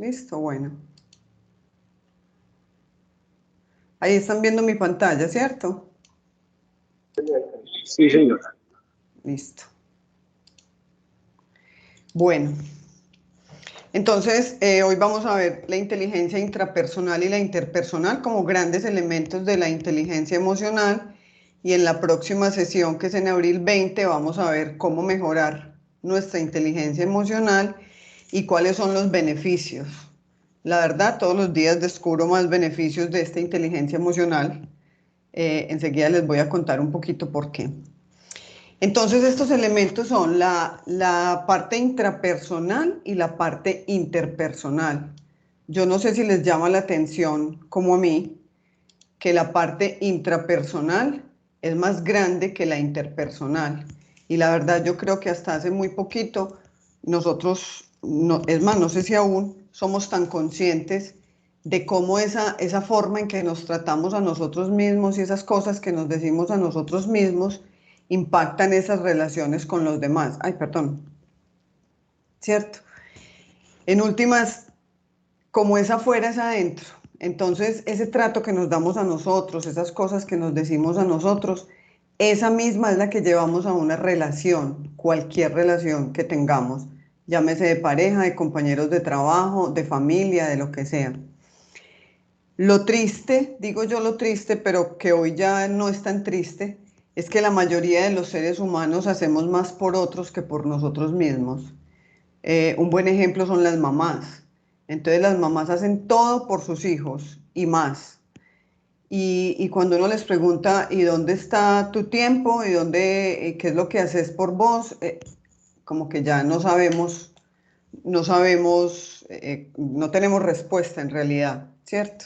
Listo, bueno. Ahí están viendo mi pantalla, ¿cierto? Sí, señora. Listo. Bueno, entonces hoy vamos a ver la inteligencia intrapersonal y la interpersonal como grandes elementos de la inteligencia emocional, y en la próxima sesión, que es en abril 20, vamos a ver cómo mejorar nuestra inteligencia emocional y cuáles son los beneficios. La verdad, todos los días descubro más beneficios de esta inteligencia emocional. Enseguida les voy a contar un poquito por qué. Entonces, estos elementos son la parte intrapersonal y la parte interpersonal. Yo no sé si les llama la atención, como a mí, que la parte intrapersonal es más grande que la interpersonal. Y la verdad, yo creo que hasta hace muy poquito nosotros, no, es más, no sé si aún somos tan conscientes de cómo esa forma en que nos tratamos a nosotros mismos y esas cosas que nos decimos a nosotros mismos impactan esas relaciones con los demás. Ay, perdón. ¿Cierto? En últimas, como es afuera, es adentro. Entonces, ese trato que nos damos a nosotros, esas cosas que nos decimos a nosotros, esa misma es la que llevamos a una relación, cualquier relación que tengamos, llámese de pareja, de compañeros de trabajo, de familia, de lo que sea. Lo triste, digo yo lo triste, pero que hoy ya no es tan triste, es que la mayoría de los seres humanos hacemos más por otros que por nosotros mismos. Un buen ejemplo son las mamás. Entonces las mamás hacen todo por sus hijos y más. Y cuando uno les pregunta, ¿y dónde está tu tiempo? ¿Y dónde, qué es lo que haces por vos? Como que ya no sabemos, no tenemos respuesta en realidad, ¿cierto?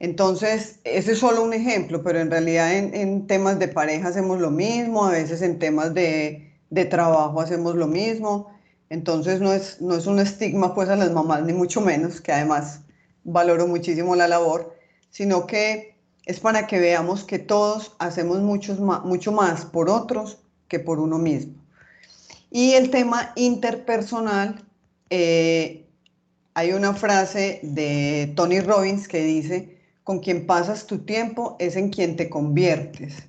Entonces, ese es solo un ejemplo, pero en realidad en temas de pareja hacemos lo mismo, a veces en temas de trabajo hacemos lo mismo. Entonces, no es un estigma pues a las mamás, ni mucho menos, que además valoro muchísimo la labor, sino que es para que veamos que todos hacemos mucho más por otros que por uno mismo. Y el tema interpersonal, hay una frase de Tony Robbins que dice: con quien pasas tu tiempo es en quien te conviertes.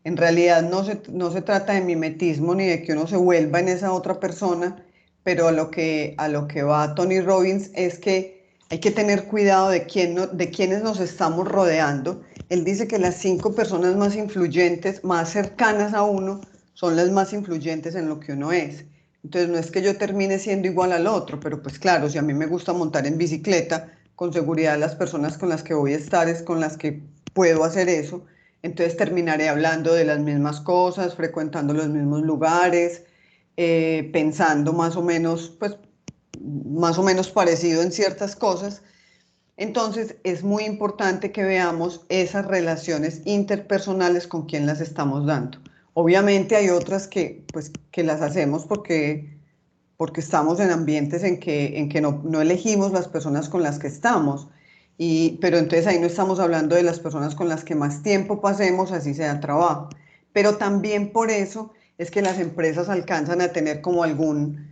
En realidad no se trata de mimetismo ni de que uno se vuelva en esa otra persona, pero a lo que va Tony Robbins es que hay que tener cuidado de quiénes nos estamos rodeando. Él dice que las 5 personas más influyentes, más cercanas a uno, son las más influyentes en lo que uno es. Entonces no es que yo termine siendo igual al otro, pero pues claro, si a mí me gusta montar en bicicleta, con seguridad las personas con las que voy a estar es con las que puedo hacer eso. Entonces terminaré hablando de las mismas cosas, frecuentando los mismos lugares, pensando más o menos, pues más o menos parecido en ciertas cosas. Entonces es muy importante que veamos esas relaciones interpersonales con quien las estamos dando. Obviamente hay otras que, pues, que las hacemos porque estamos en ambientes en que no elegimos las personas con las que estamos. Pero entonces ahí no estamos hablando de las personas con las que más tiempo pasemos, así sea trabajo. Pero también por eso es que las empresas alcanzan a tener como algún,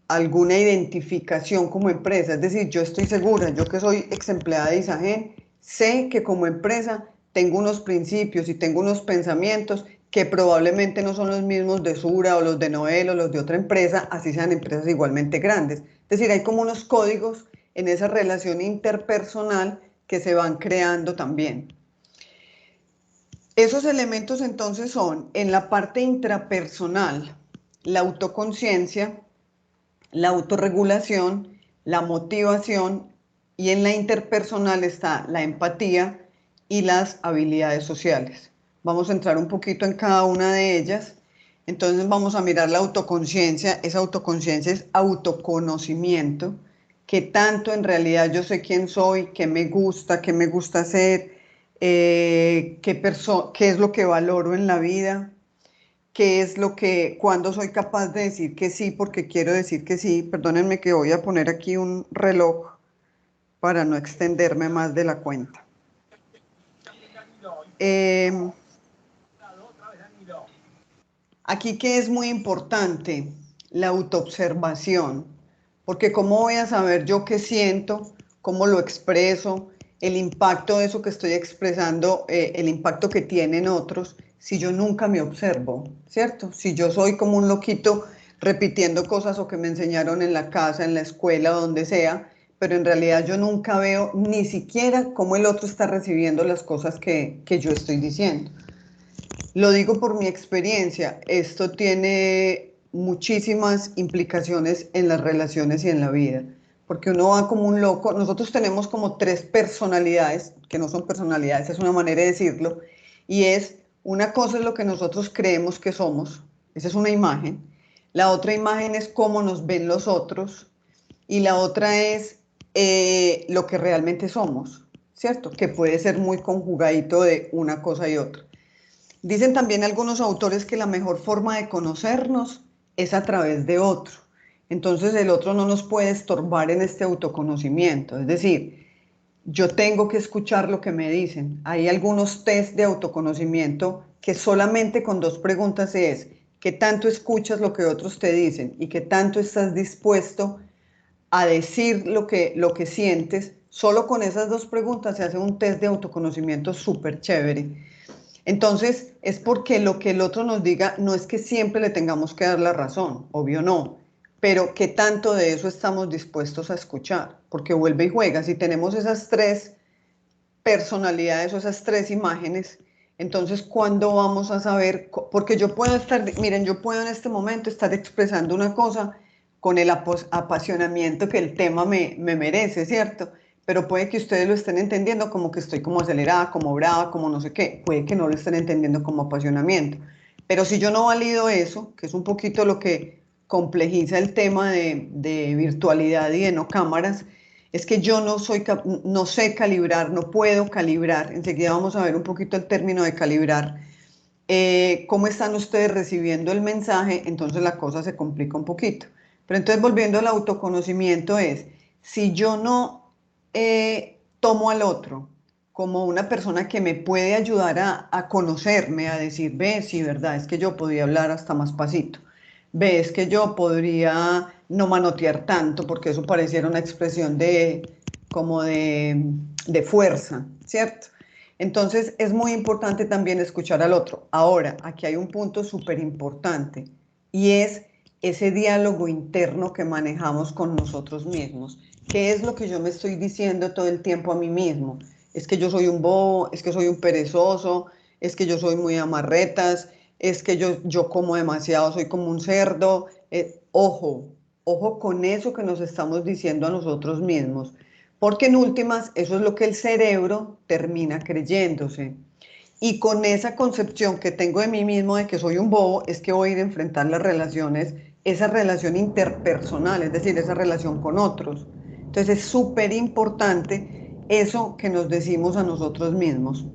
alguna identificación como empresa. Es decir, yo estoy segura, yo que soy ex empleada de Isagen, sé que como empresa tengo unos principios y tengo unos pensamientos que probablemente no son los mismos de Sura o los de Noel o los de otra empresa, así sean empresas igualmente grandes. Es decir, hay como unos códigos en esa relación interpersonal que se van creando también. Esos elementos entonces son en la parte intrapersonal, la autoconciencia, la autorregulación, la motivación, y en la interpersonal está la empatía y las habilidades sociales. Vamos a entrar un poquito en cada una de ellas. Entonces vamos a mirar la autoconciencia. Esa autoconciencia es autoconocimiento, que tanto en realidad yo sé quién soy, qué me gusta hacer, qué es lo que valoro en la vida, qué es lo que, cuándo soy capaz de decir que sí, porque quiero decir que sí. Perdónenme que voy a poner aquí un reloj para no extenderme más de la cuenta. Aquí que es muy importante, la autoobservación, porque ¿cómo voy a saber yo qué siento, cómo lo expreso, el impacto de eso que estoy expresando, el impacto que tienen otros, si yo nunca me observo, ¿cierto? Si yo soy como un loquito repitiendo cosas o que me enseñaron en la casa, en la escuela, donde sea, pero en realidad yo nunca veo ni siquiera cómo el otro está recibiendo las cosas que yo estoy diciendo. Lo digo por mi experiencia, esto tiene muchísimas implicaciones en las relaciones y en la vida, porque uno va como un loco, nosotros tenemos como tres personalidades, que no son personalidades, es una manera de decirlo, y es, una cosa es lo que nosotros creemos que somos, esa es una imagen, la otra imagen es cómo nos ven los otros, y la otra es lo que realmente somos, ¿cierto? Que puede ser muy conjugadito de una cosa y otra. Dicen también algunos autores que la mejor forma de conocernos es a través de otro. Entonces el otro no nos puede estorbar en este autoconocimiento. Es decir, yo tengo que escuchar lo que me dicen. Hay algunos test de autoconocimiento que solamente con dos preguntas es, ¿qué tanto escuchas lo que otros te dicen? ¿Y qué tanto estás dispuesto a decir lo que sientes? Solo con esas dos preguntas se hace un test de autoconocimiento súper chévere. Entonces, es porque lo que el otro nos diga no es que siempre le tengamos que dar la razón, obvio no, pero qué tanto de eso estamos dispuestos a escuchar, porque vuelve y juega. Si tenemos esas tres personalidades o esas tres imágenes, entonces, ¿cuándo vamos a saber? Porque yo puedo estar, miren, yo puedo en este momento estar expresando una cosa con el apasionamiento que el tema me merece, ¿cierto? Pero puede que ustedes lo estén entendiendo como que estoy como acelerada, como brava, como no sé qué. Puede que no lo estén entendiendo como apasionamiento. Pero si yo no valido eso, que es un poquito lo que complejiza el tema de virtualidad y de no cámaras, es que yo no sé calibrar, no puedo calibrar. Enseguida vamos a ver un poquito el término de calibrar. ¿Cómo están ustedes recibiendo el mensaje? Entonces la cosa se complica un poquito. Pero entonces volviendo al autoconocimiento es, si yo no tomo al otro como una persona que me puede ayudar a conocerme, a decir, ve, sí, verdad, es que yo podía hablar hasta más pasito. Ves que yo podría no manotear tanto, porque eso pareciera una expresión como de fuerza, ¿cierto? Entonces es muy importante también escuchar al otro. Ahora, aquí hay un punto súper importante y es ese diálogo interno que manejamos con nosotros mismos. ¿Qué es lo que yo me estoy diciendo todo el tiempo a mí mismo? Es que yo soy un bobo, es que soy un perezoso, es que yo soy muy amarretas, es que yo como demasiado, soy como un cerdo. Ojo, ojo con eso que nos estamos diciendo a nosotros mismos, porque en últimas eso es lo que el cerebro termina creyéndose. Y con esa concepción que tengo de mí mismo de que soy un bobo, es que voy a ir a enfrentar las relaciones, esa relación interpersonal, es decir, esa relación con otros. Entonces es súper importante eso que nos decimos a nosotros mismos,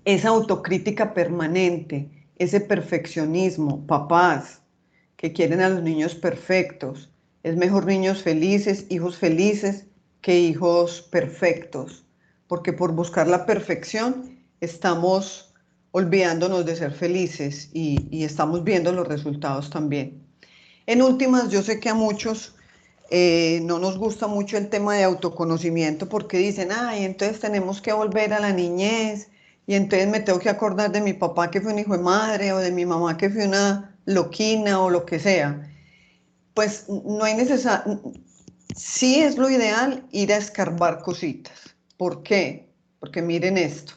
esa autocrítica permanente, ese perfeccionismo, papás que quieren a los niños perfectos. Es mejor niños felices, hijos felices, que hijos perfectos, porque por buscar la perfección estamos olvidándonos de ser felices y estamos viendo los resultados también. En últimas, yo sé que a muchos no nos gusta mucho el tema de autoconocimiento porque dicen, ay, entonces tenemos que volver a la niñez y entonces me tengo que acordar de mi papá que fue un hijo de madre o de mi mamá que fue una loquina o lo que sea. Pues no hay necesidad, sí es lo ideal ir a escarbar cositas. ¿Por qué? Porque miren esto,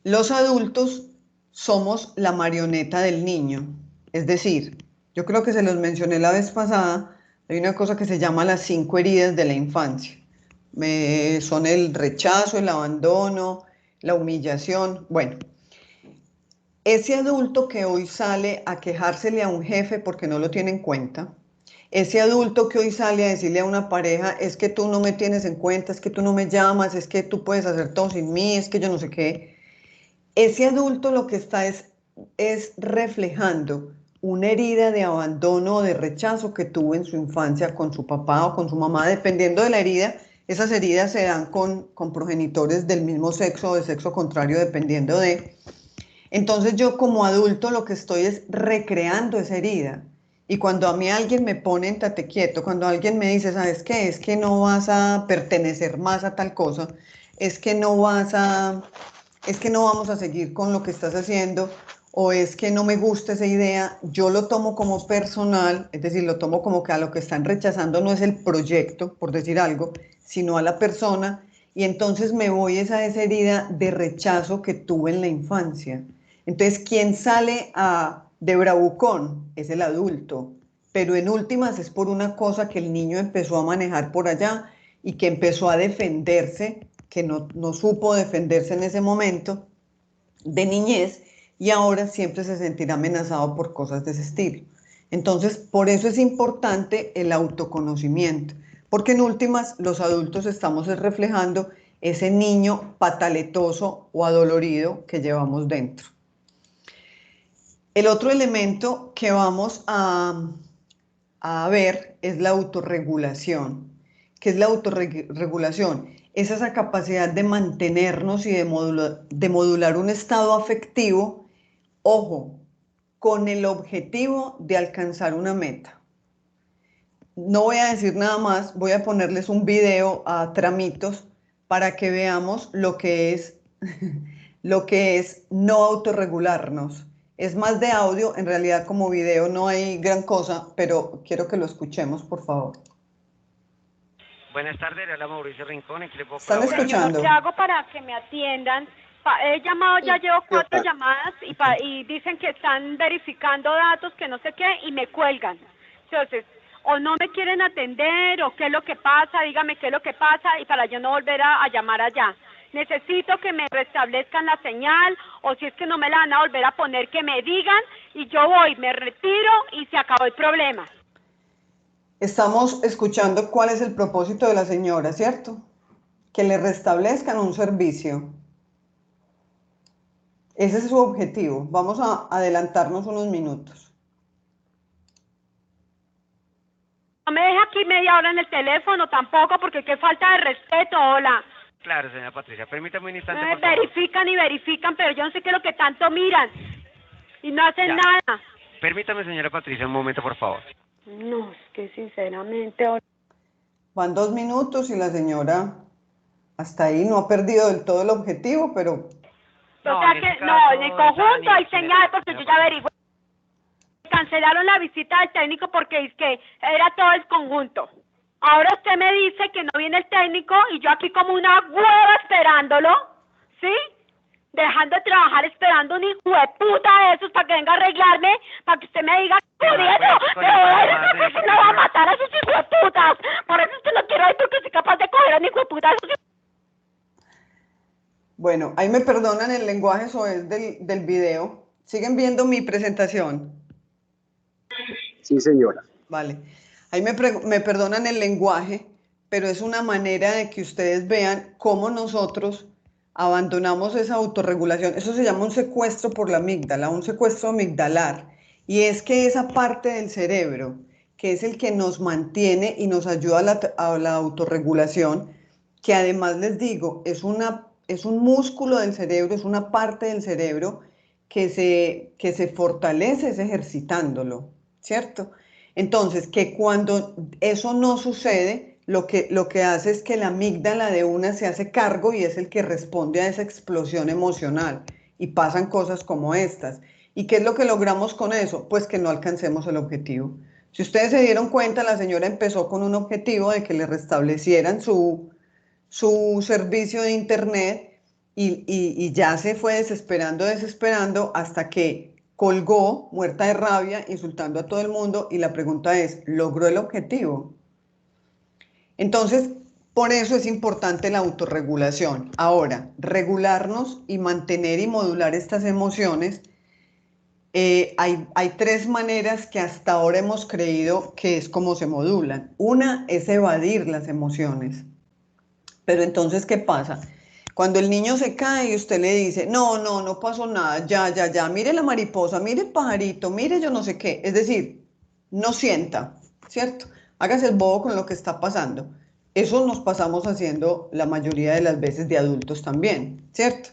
los adultos somos la marioneta del niño, es decir, yo creo que se los mencioné la vez pasada, hay una cosa que se llama las 5 heridas de la infancia. Son el rechazo, el abandono, la humillación. Bueno, ese adulto que hoy sale a quejársele a un jefe porque no lo tiene en cuenta, ese adulto que hoy sale a decirle a una pareja, es que tú no me tienes en cuenta, es que tú no me llamas, es que tú puedes hacer todo sin mí, es que yo no sé qué. Ese adulto lo que está es reflejando una herida de abandono o de rechazo que tuvo en su infancia con su papá o con su mamá, dependiendo de la herida. Esas heridas se dan con progenitores del mismo sexo o de sexo contrario, dependiendo de... Entonces yo como adulto lo que estoy es recreando esa herida Y cuando a mí alguien me pone en tate quieto, cuando alguien me dice, ¿sabes qué? Es que no vas a pertenecer más a tal cosa, es que no vas a, es que no vamos a seguir con lo que estás haciendo, o es que no me gusta esa idea, yo lo tomo como personal, es decir, lo tomo como que a lo que están rechazando no es el proyecto, por decir algo, sino a la persona, y entonces me voy a esa herida de rechazo que tuve en la infancia. Entonces, ¿quién sale de bravucón? Es el adulto, pero en últimas es por una cosa que el niño empezó a manejar por allá y que empezó a defenderse, que no supo defenderse en ese momento de niñez y ahora siempre se sentirá amenazado por cosas de ese estilo. Entonces, por eso es importante el autoconocimiento, porque en últimas los adultos estamos reflejando ese niño pataletoso o adolorido que llevamos dentro. El otro elemento que vamos a ver es la autorregulación. ¿Qué es la autorregulación? Es esa capacidad de mantenernos y de modular un estado afectivo, ojo, con el objetivo de alcanzar una meta. No voy a decir nada más, voy a ponerles un video a tramitos para que veamos lo que es, lo que es no autorregularnos. Es más de audio, en realidad como video no hay gran cosa, pero quiero que lo escuchemos, por favor. Buenas tardes, le habla Mauricio Rincón, ¿en qué le puedo ¿Están colaborar? escuchando? ¿Qué hago para que me atiendan? He llamado, ya llevo 4 llamadas y dicen que están verificando datos, que no sé qué, y me cuelgan. Entonces, o no me quieren atender, o qué es lo que pasa, dígame qué es lo que pasa, y para yo no volver a llamar allá. Necesito que me restablezcan la señal, o si es que no me la van a volver a poner, que me digan, y yo voy, me retiro, y se acabó el problema. Estamos escuchando cuál es el propósito de la señora, ¿cierto? Que le restablezcan un servicio. Ese es su objetivo. Vamos a adelantarnos unos minutos. No me deja aquí media hora en el teléfono tampoco, porque qué falta de respeto, hola. Claro, señora Patricia, permítame un instante, Me por favor. verifican y verifican, pero yo no sé qué es lo que tanto miran y no hacen Ya. nada. Permítame, señora Patricia, un momento, por favor. No, es que sinceramente ahora... Van 2 minutos y la señora hasta ahí no ha perdido del todo el objetivo, pero O sea que, no, en el conjunto hay señal, porque yo ya averigué. Cancelaron la visita del técnico porque es que era todo el conjunto. Ahora usted me dice que no viene el técnico y yo aquí como una hueva esperándolo, ¿sí? Dejando de trabajar esperando un hijo de puta de esos para que venga a arreglarme, para que usted me diga, jodiendo, pero no va a matar a esos hijos de putas. Por eso usted lo quiero ahí porque soy capaz de coger a un hijo de puta de esos hijos. bueno, ahí me perdonan el lenguaje soez del video. ¿Siguen viendo mi presentación? Sí, señora. Vale. Ahí me perdonan el lenguaje, pero es una manera de que ustedes vean cómo nosotros abandonamos esa autorregulación. Eso se llama un secuestro por la amígdala, un secuestro amigdalar. Y es que esa parte del cerebro, que es el que nos mantiene y nos ayuda a la autorregulación, que además les digo, es un músculo del cerebro, es una parte del cerebro que se fortalece es ejercitándolo, ¿cierto? Entonces, que cuando eso no sucede, lo que hace es que la amígdala de una se hace cargo y es el que responde a esa explosión emocional. Y pasan cosas como estas. ¿Y qué es lo que logramos con eso? Pues que no alcancemos el objetivo. Si ustedes se dieron cuenta, la señora empezó con un objetivo de que le restablecieran su servicio de internet y ya se fue desesperando hasta que colgó, muerta de rabia, insultando a todo el mundo y la pregunta es, ¿logró el objetivo? Entonces, por eso es importante la autorregulación. Ahora, regularnos y mantener y modular estas emociones, hay 3 maneras que hasta ahora hemos creído que es como se modulan. Una es evadir las emociones. Pero entonces, ¿qué pasa? Cuando el niño se cae y usted le dice, no pasó nada, ya, mire la mariposa, mire el pajarito, mire yo no sé qué. Es decir, no sienta, ¿cierto? Hágase el bobo con lo que está pasando. Eso nos pasamos haciendo la mayoría de las veces de adultos también, ¿cierto?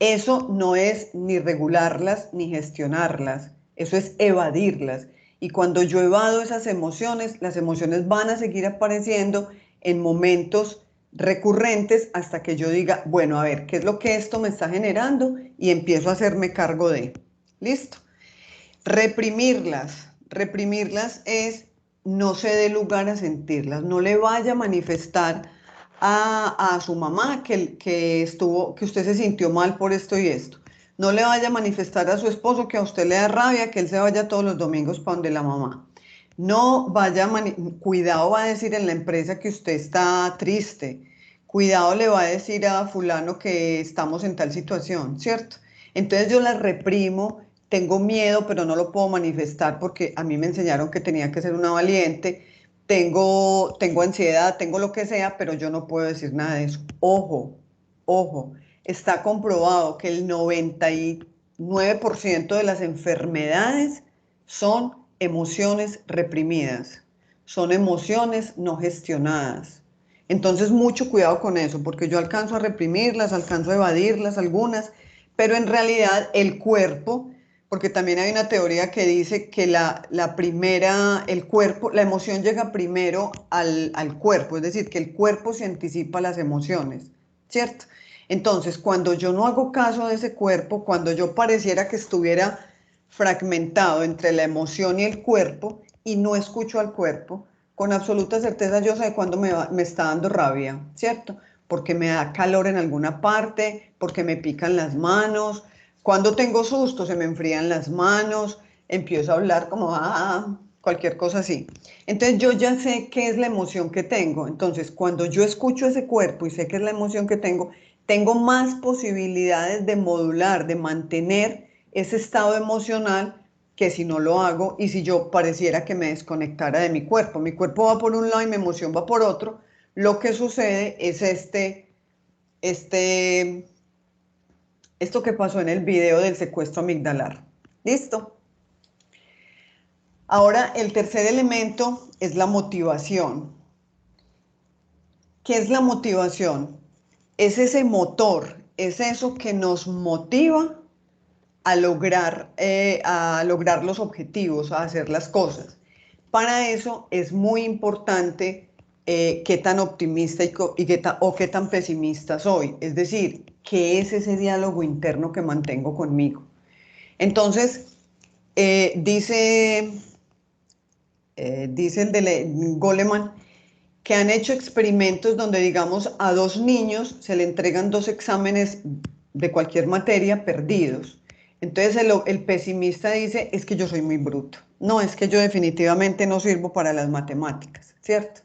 Eso no es ni regularlas ni gestionarlas, eso es evadirlas. Y cuando yo evado esas emociones, las emociones van a seguir apareciendo en momentos recurrentes hasta que yo diga, bueno, a ver, ¿qué es lo que esto me está generando? Y empiezo a hacerme cargo de. ¿Listo? Reprimirlas. Reprimirlas es no se dé lugar a sentirlas. No le vaya a manifestar a su mamá que usted se sintió mal por esto y esto. No le vaya a manifestar a su esposo que a usted le da rabia que él se vaya todos los domingos para donde la mamá. No vaya cuidado va a decir en la empresa que usted está triste. Cuidado le va a decir a fulano que estamos en tal situación, ¿cierto? Entonces yo las reprimo, tengo miedo, pero no lo puedo manifestar porque a mí me enseñaron que tenía que ser una valiente. Tengo ansiedad, tengo lo que sea, pero yo no puedo decir nada de eso. Ojo, ojo, está comprobado que el 99% de las enfermedades son emociones reprimidas, son emociones no gestionadas. Entonces, mucho cuidado con eso, porque yo alcanzo a reprimirlas, alcanzo a evadirlas algunas, pero en realidad el cuerpo, porque también hay una teoría que dice que el cuerpo, la emoción llega primero al cuerpo, es decir, que el cuerpo se anticipa a las emociones, ¿cierto? Entonces, cuando yo no hago caso de ese cuerpo, cuando yo pareciera que estuviera fragmentado entre la emoción y el cuerpo y no escucho al cuerpo, con absoluta certeza yo sé cuándo me está dando rabia, ¿cierto? Porque me da calor en alguna parte, porque me pican las manos, cuando tengo susto se me enfrían las manos, empiezo a hablar como, cualquier cosa así. Entonces yo ya sé qué es la emoción que tengo. Entonces cuando yo escucho ese cuerpo y sé qué es la emoción que tengo más posibilidades de modular, de mantener ese estado emocional que si no lo hago y si yo pareciera que me desconectara de mi cuerpo. Mi cuerpo va por un lado y mi emoción va por otro. Lo que sucede es esto que pasó en el video del secuestro amigdalar. ¿Listo? Ahora, el tercer elemento es la motivación. ¿Qué es la motivación? Es ese motor, es eso que nos motiva a lograr los objetivos, a hacer las cosas. Para eso es muy importante qué tan optimista o qué tan pesimista soy. Es decir, qué es ese diálogo interno que mantengo conmigo. Entonces, dice el de Goleman, que han hecho experimentos donde, digamos, a dos niños se le entregan dos exámenes de cualquier materia perdidos. Entonces el pesimista dice, es que yo soy muy bruto. No, es que yo definitivamente no sirvo para las matemáticas, ¿cierto?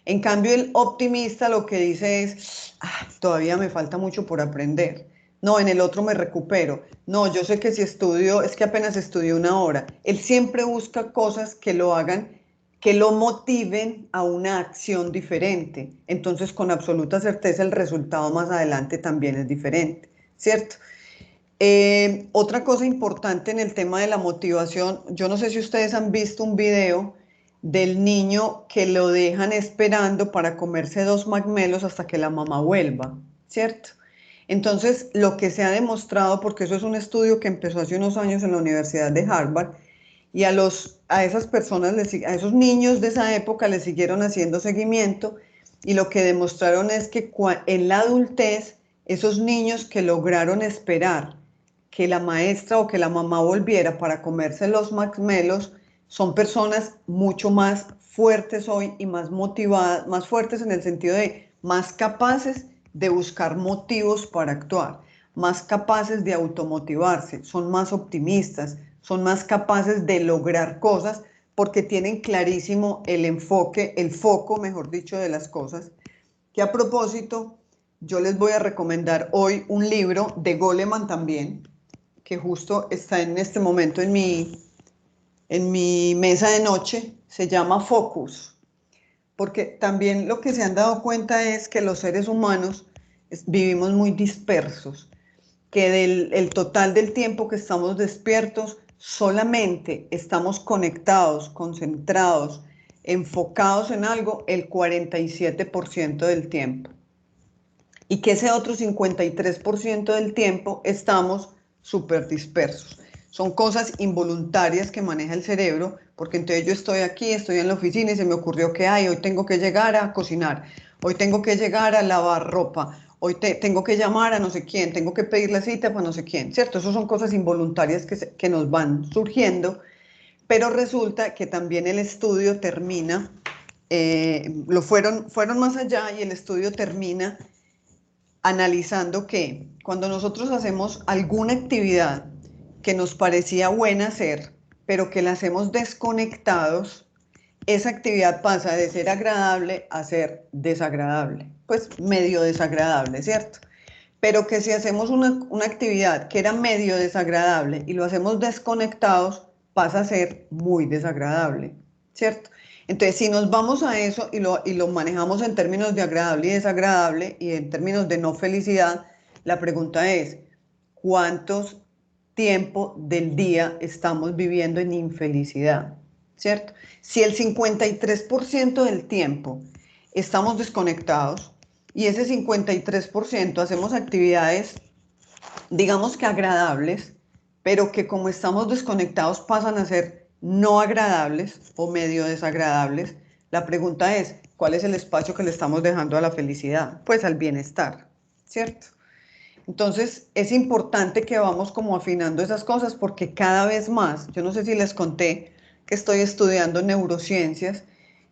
En cambio, el optimista lo que dice es, todavía me falta mucho por aprender. No, en el otro me recupero. No, yo sé que si estudio, es que apenas estudié una hora. Él siempre busca cosas que lo hagan, que lo motiven a una acción diferente. Entonces, con absoluta certeza, el resultado más adelante también es diferente, ¿cierto? Otra cosa importante en el tema de la motivación, yo no sé si ustedes han visto un video del niño que lo dejan esperando para comerse 2 magmelos hasta que la mamá vuelva, ¿cierto? Entonces, lo que se ha demostrado, porque eso es un estudio que empezó hace unos años en la Universidad de Harvard, y a esas personas, a esos niños de esa época les siguieron haciendo seguimiento, y lo que demostraron es que en la adultez, esos niños que lograron esperar que la maestra o que la mamá volviera para comerse los marshmallows, son personas mucho más fuertes hoy y más motivadas, más fuertes en el sentido de más capaces de buscar motivos para actuar, más capaces de automotivarse, son más optimistas, son más capaces de lograr cosas porque tienen clarísimo el enfoque, el foco, mejor dicho, de las cosas. Que a propósito, yo les voy a recomendar hoy un libro de Goleman también, que justo está en este momento en mi mesa de noche, se llama Focus, porque también lo que se han dado cuenta es que los seres humanos vivimos muy dispersos, que el total del tiempo que estamos despiertos, solamente estamos conectados, concentrados, enfocados en algo el 47% del tiempo. Y que ese otro 53% del tiempo estamos súper dispersos. son cosas involuntarias que maneja el cerebro, porque entonces yo estoy aquí, estoy en la oficina y se me ocurrió que hoy tengo que llegar a cocinar, hoy tengo que llegar a lavar ropa, hoy tengo que llamar a no sé quién, tengo que pedir la cita para no sé quién, ¿cierto? Esas son cosas involuntarias que nos van surgiendo, pero resulta que también el estudio termina, fueron más allá y el estudio termina analizando que cuando nosotros hacemos alguna actividad que nos parecía buena hacer, pero que la hacemos desconectados, esa actividad pasa de ser agradable a ser desagradable, pues medio desagradable, ¿cierto? Pero que si hacemos una actividad que era medio desagradable y lo hacemos desconectados, pasa a ser muy desagradable, ¿cierto? Entonces, si nos vamos a eso y lo manejamos en términos de agradable y desagradable y en términos de no felicidad, la pregunta es, ¿cuántos tiempo del día estamos viviendo en infelicidad? ¿Cierto? Si el 53% del tiempo estamos desconectados y ese 53% hacemos actividades, digamos que agradables, pero que como estamos desconectados pasan a ser no agradables o medio desagradables, la pregunta es, ¿cuál es el espacio que le estamos dejando a la felicidad? Pues al bienestar, ¿cierto? Entonces es importante que vamos como afinando esas cosas porque cada vez más, yo no sé si les conté que estoy estudiando neurociencias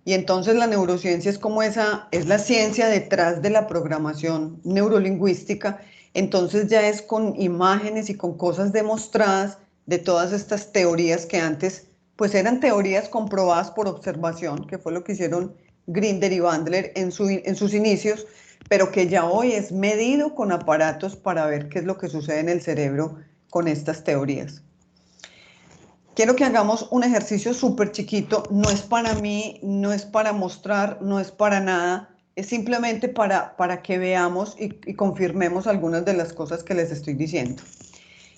y entonces la neurociencia es como es la ciencia detrás de la programación neurolingüística, entonces ya es con imágenes y con cosas demostradas de todas estas teorías que antes pues eran teorías comprobadas por observación, que fue lo que hicieron Grinder y Bandler en sus inicios, pero que ya hoy es medido con aparatos para ver qué es lo que sucede en el cerebro con estas teorías. Quiero que hagamos un ejercicio súper chiquito, no es para mí, no es para mostrar, no es para nada, es simplemente para que veamos y confirmemos algunas de las cosas que les estoy diciendo.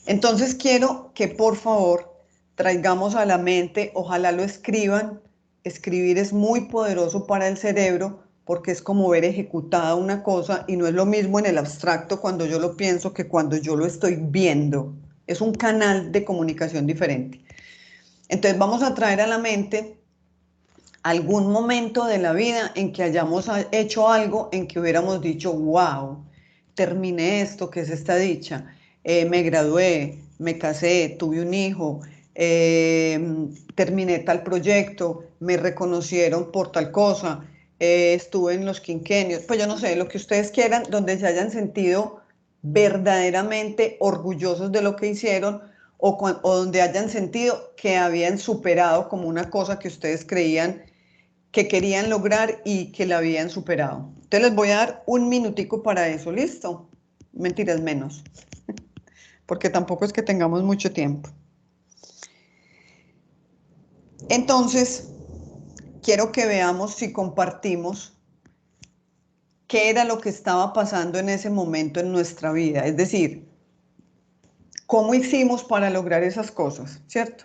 Entonces quiero que por favor traigamos a la mente, ojalá lo escriban, escribir es muy poderoso para el cerebro porque es como ver ejecutada una cosa y no es lo mismo en el abstracto cuando yo lo pienso que cuando yo lo estoy viendo. Es un canal de comunicación diferente. Entonces vamos a traer a la mente algún momento de la vida en que hayamos hecho algo en que hubiéramos dicho, wow, terminé esto, que es esta dicha, me gradué, me casé, tuve un hijo, terminé tal proyecto, me reconocieron por tal cosa, estuve en los quinquenios, pues yo no sé, lo que ustedes quieran, donde se hayan sentido verdaderamente orgullosos de lo que hicieron o donde hayan sentido que habían superado como una cosa que ustedes creían que querían lograr y que la habían superado. Entonces les voy a dar un minutico para eso, ¿listo? Mentiras, menos, porque tampoco es que tengamos mucho tiempo. Entonces, quiero que veamos si compartimos qué era lo que estaba pasando en ese momento en nuestra vida, es decir, cómo hicimos para lograr esas cosas, ¿cierto?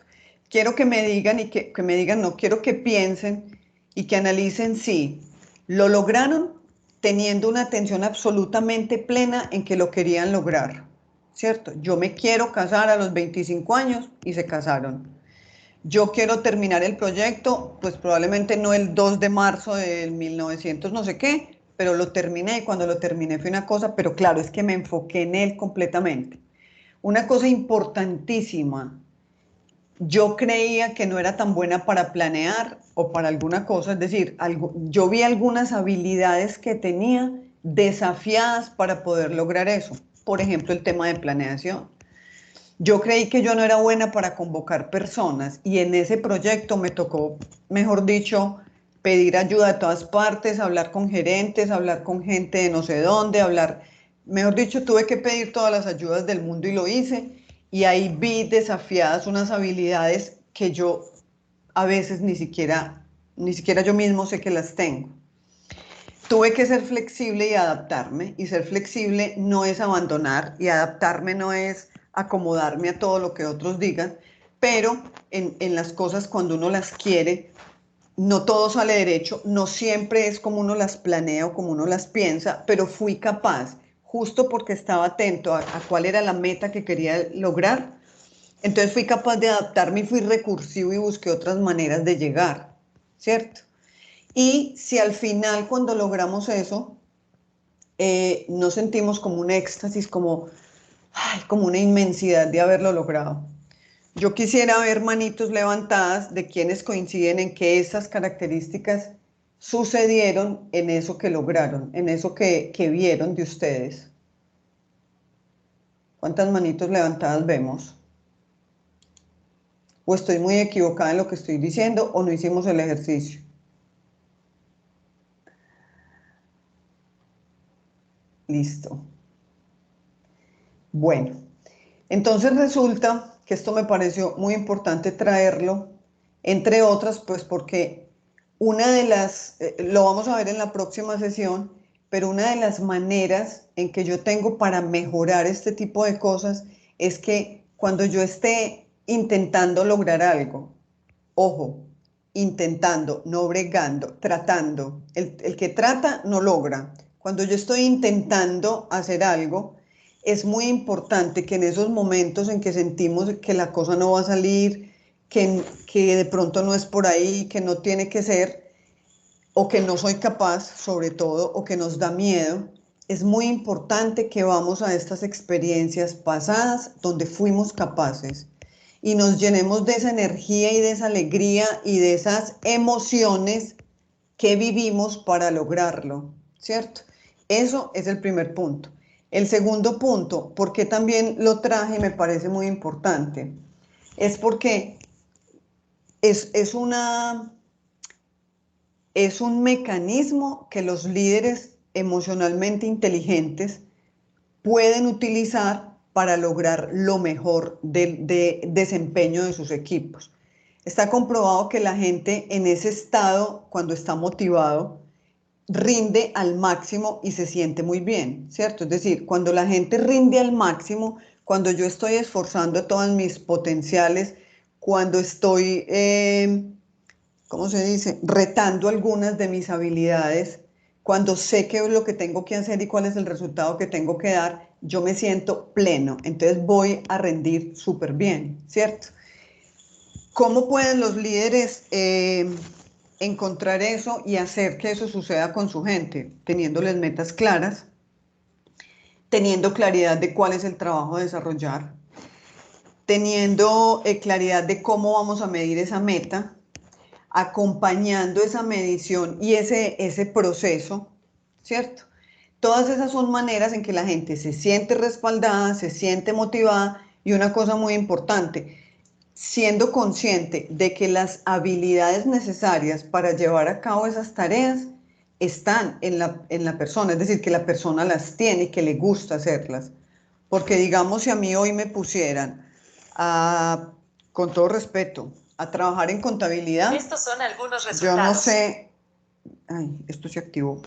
Quiero que me digan y que me digan, no, quiero que piensen y que analicen si lo lograron teniendo una atención absolutamente plena en que lo querían lograr, ¿cierto? Yo me quiero casar a los 25 años y se casaron. Yo quiero terminar el proyecto, pues probablemente no el 2 de marzo del 1900 no sé qué, pero lo terminé y cuando lo terminé fue una cosa, pero claro, es que me enfoqué en él completamente. Una cosa importantísima, yo creía que no era tan buena para planear o para alguna cosa, es decir, yo vi algunas habilidades que tenía desafiadas para poder lograr eso. Por ejemplo, el tema de planeación. Yo creí que yo no era buena para convocar personas y en ese proyecto me tocó, mejor dicho, pedir ayuda de todas partes, hablar con gerentes, hablar con gente de no sé dónde, mejor dicho, tuve que pedir todas las ayudas del mundo y lo hice y ahí vi desafiadas unas habilidades que yo a veces ni siquiera yo mismo sé que las tengo. Tuve que ser flexible y adaptarme, y ser flexible no es abandonar, y adaptarme no es acomodarme a todo lo que otros digan, pero en las cosas cuando uno las quiere, no todo sale derecho, no siempre es como uno las planea o como uno las piensa, pero fui capaz, justo porque estaba atento a cuál era la meta que quería lograr, Entonces fui capaz de adaptarme y fui recursivo y busqué otras maneras de llegar, ¿cierto? Y si al final cuando logramos eso, nos sentimos como un éxtasis, como, ay, como una inmensidad de haberlo logrado. Yo quisiera ver manitos levantadas de quienes coinciden en que esas características sucedieron en eso que lograron, en eso que vieron de ustedes. ¿Cuántas manitos levantadas vemos? ¿O estoy muy equivocada en lo que estoy diciendo o no hicimos el ejercicio? Listo. Bueno, entonces resulta que esto me pareció muy importante traerlo, entre otras, pues porque una de las, lo vamos a ver en la próxima sesión, pero una de las maneras en que yo tengo para mejorar este tipo de cosas es que cuando yo esté intentando lograr algo, ojo, intentando, no bregando, tratando, el que trata no logra. Cuando yo estoy intentando hacer algo, es muy importante que en esos momentos en que sentimos que la cosa no va a salir, que de pronto no es por ahí, que no tiene que ser, o que no soy capaz, sobre todo, o que nos da miedo, es muy importante que vamos a estas experiencias pasadas donde fuimos capaces y nos llenemos de esa energía y de esa alegría y de esas emociones que vivimos para lograrlo, ¿cierto? Eso es el primer punto. El segundo punto, ¿por qué también lo traje y me parece muy importante? Es porque es un mecanismo que los líderes emocionalmente inteligentes pueden utilizar para lograr lo mejor de desempeño de sus equipos. Está comprobado que la gente en ese estado, cuando está motivado, rinde al máximo y se siente muy bien, ¿cierto? Es decir, cuando la gente rinde al máximo, cuando yo estoy esforzando todas mis potenciales, cuando estoy, ¿cómo se dice? Retando algunas de mis habilidades, cuando sé qué es lo que tengo que hacer y cuál es el resultado que tengo que dar, yo me siento pleno, entonces voy a rendir súper bien, ¿cierto? ¿Cómo pueden los líderes encontrar eso y hacer que eso suceda con su gente? Teniéndoles metas claras, teniendo claridad de cuál es el trabajo a desarrollar, teniendo claridad de cómo vamos a medir esa meta, acompañando esa medición y ese proceso, ¿cierto? Todas esas son maneras en que la gente se siente respaldada, se siente motivada y una cosa muy importante, siendo consciente de que las habilidades necesarias para llevar a cabo esas tareas están en la persona, es decir, que la persona las tiene y que le gusta hacerlas. Porque digamos, si a mí hoy me pusieran, con todo respeto, a trabajar en contabilidad, Estos son algunos resultados. yo no sé, ay, esto se activó.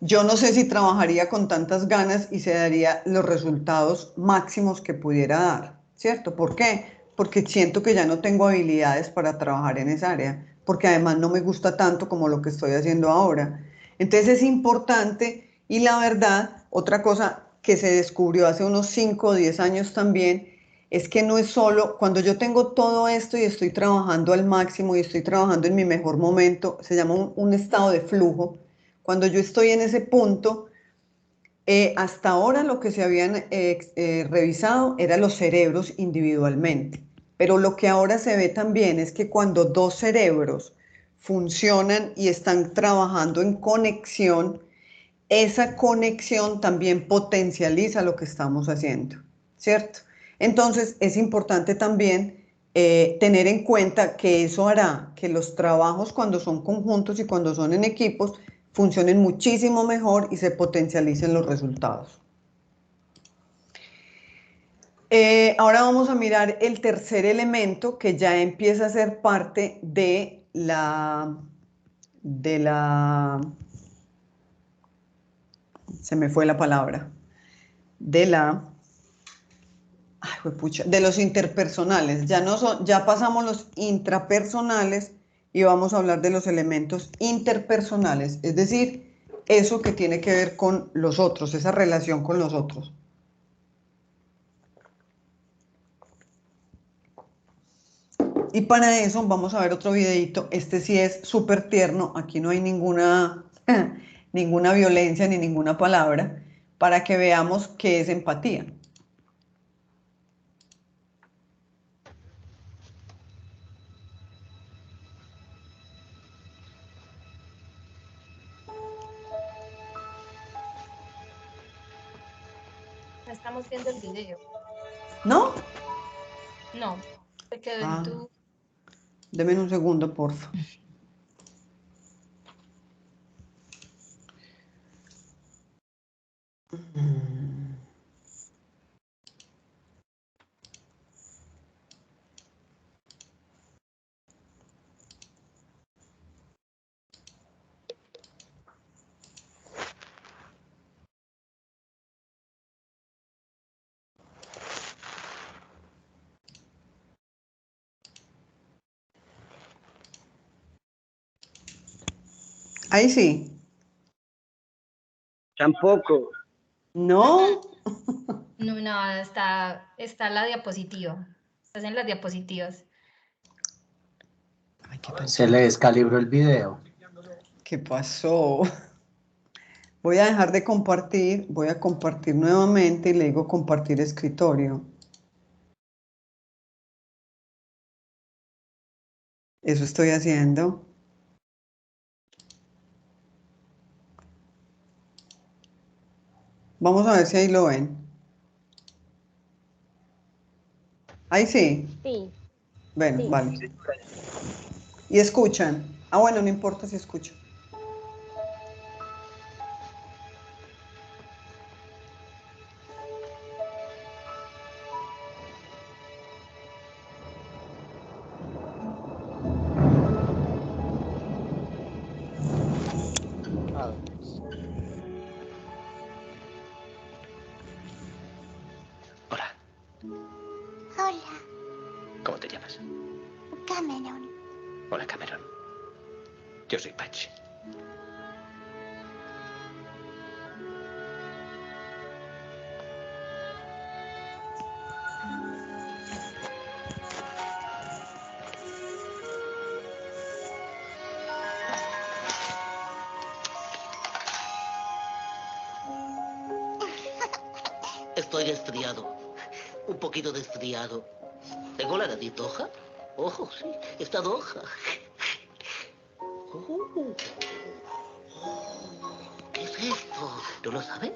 Yo no sé si trabajaría con tantas ganas y se daría los resultados máximos que pudiera dar, ¿cierto? ¿Por qué? Porque siento que ya no tengo habilidades para trabajar en esa área, porque además no me gusta tanto como lo que estoy haciendo ahora. Entonces es importante y la verdad, otra cosa que se descubrió hace unos 5 o 10 años también, es que no es solo, cuando yo tengo todo esto y estoy trabajando al máximo y estoy trabajando en mi mejor momento, se llama un estado de flujo. Cuando yo estoy en ese punto, hasta ahora lo que se habían revisado eran los cerebros individualmente, pero lo que ahora se ve también es que cuando dos cerebros funcionan y están trabajando en conexión, esa conexión también potencializa lo que estamos haciendo, ¿cierto? Entonces es importante también tener en cuenta que eso hará que los trabajos cuando son conjuntos y cuando son en equipos funcionen muchísimo mejor y se potencialicen los resultados. Ahora vamos a mirar el tercer elemento que ya empieza a ser parte de se me fue la palabra, de los interpersonales. Ya pasamos los intrapersonales y vamos a hablar de los elementos interpersonales, es decir, eso que tiene que ver con los otros, esa relación con los otros. Y para eso vamos a ver otro videito. Este sí es súper tierno. Aquí no hay ninguna, ninguna violencia ni ninguna palabra, para que veamos qué es empatía. No estamos viendo el video. ¿No? No, se quedó en tu... Deme un segundo, porfa. Ahí sí. Tampoco. ¿No? No, está la diapositiva. Estás en las diapositivas. Ay, ¿qué Se le descalibró el video. ¿Qué pasó? Voy a dejar de compartir, voy a compartir nuevamente y le digo compartir escritorio. Eso estoy haciendo. Vamos a ver si ahí lo ven. Ahí sí. Sí. Bueno, Sí. vale. ¿Y escuchan? Ah, bueno, no importa si escuchan. Hola, Hola, ¿cómo te llamas? Cameron. Hola, Cameron. Yo soy Patch. Estoy desfriado. Un poquito desfriado. ¿Tengo la nariz roja? Ojo, sí, está roja. ¿Qué es esto? ¿Tú lo sabes?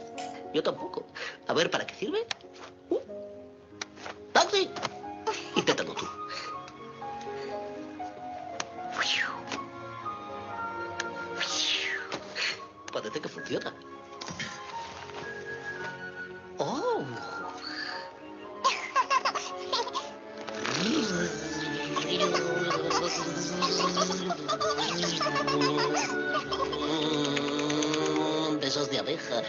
Yo tampoco. A ver, ¿para qué sirve? ¡Taxi! Inténtalo tú. Parece que funciona. ¡Oh! Besos de abeja.